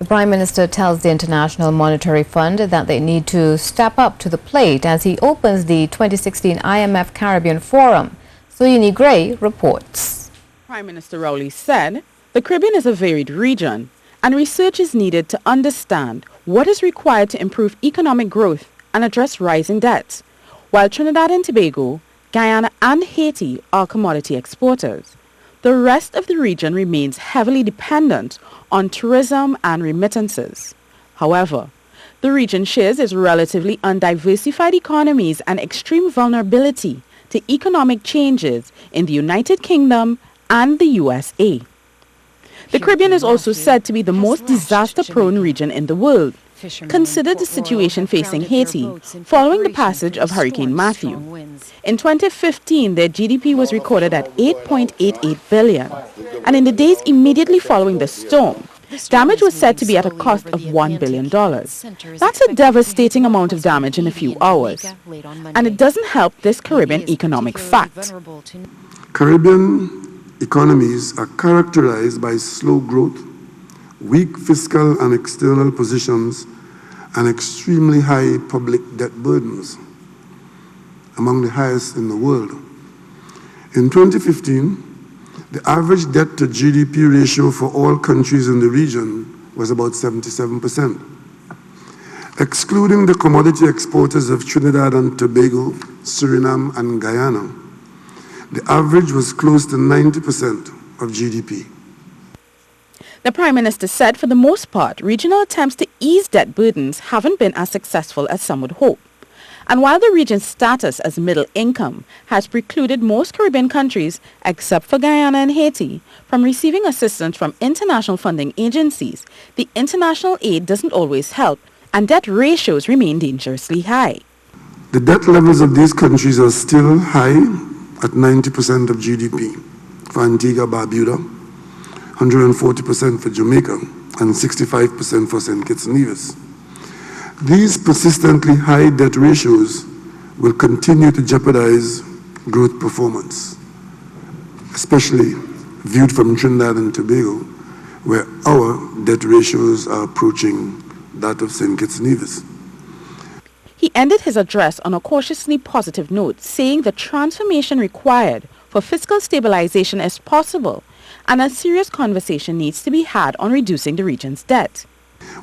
The Prime Minister tells the International Monetary Fund that they need to step up to the plate as he opens the 2016 IMF Caribbean Forum. Soyini Gray reports. Prime Minister Rowley said, the Caribbean is a varied region and research is needed to understand what is required to improve economic growth and address rising debts, while Trinidad and Tobago, Guyana and Haiti are commodity exporters. The rest of the region remains heavily dependent on tourism and remittances. However, the region shares its relatively undiversified economies and extreme vulnerability to economic changes in the United Kingdom and the USA. The Caribbean is also said to be the most disaster-prone region in the world. Consider the situation facing Haiti following the passage of Hurricane Matthew. In 2015, their GDP was recorded at $8.88 billion, and in the days immediately following the storm, damage was said to be at a cost of $1 billion. That's a devastating amount of damage in a few hours, and it doesn't help this Caribbean economic fact. Caribbean economies are characterized by slow growth, weak fiscal and external positions, and extremely high public debt burdens, among the highest in the world. In 2015, the average debt to GDP ratio for all countries in the region was about 77%. Excluding the commodity exporters of Trinidad and Tobago, Suriname, and Guyana, the average was close to 90% of GDP. The Prime Minister said for the most part, regional attempts to ease debt burdens haven't been as successful as some would hope. And while the region's status as middle income has precluded most Caribbean countries, except for Guyana and Haiti, from receiving assistance from international funding agencies, the international aid doesn't always help, and debt ratios remain dangerously high. The debt levels of these countries are still high at 90% of GDP for Antigua Barbuda, 140% for Jamaica, and 65% for St. Kitts and Nevis. These persistently high debt ratios will continue to jeopardize growth performance, especially viewed from Trinidad and Tobago, where our debt ratios are approaching that of St. Kitts and Nevis. He ended his address on a cautiously positive note, saying the transformation required for fiscal stabilization is possible and a serious conversation needs to be had on reducing the region's debt.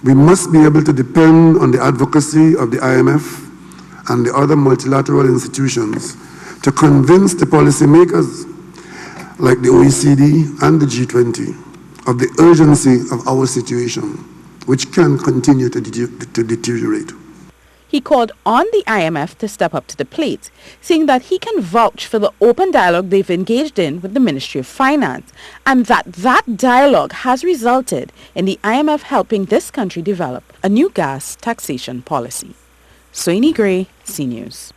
We must be able to depend on the advocacy of the IMF and the other multilateral institutions to convince the policymakers like the OECD and the G20 of the urgency of our situation, which can continue to deteriorate. He called on the IMF to step up to the plate, saying that he can vouch for the open dialogue they've engaged in with the Ministry of Finance and that dialogue has resulted in the IMF helping this country develop a new gas taxation policy. Soyini Gray, CNews.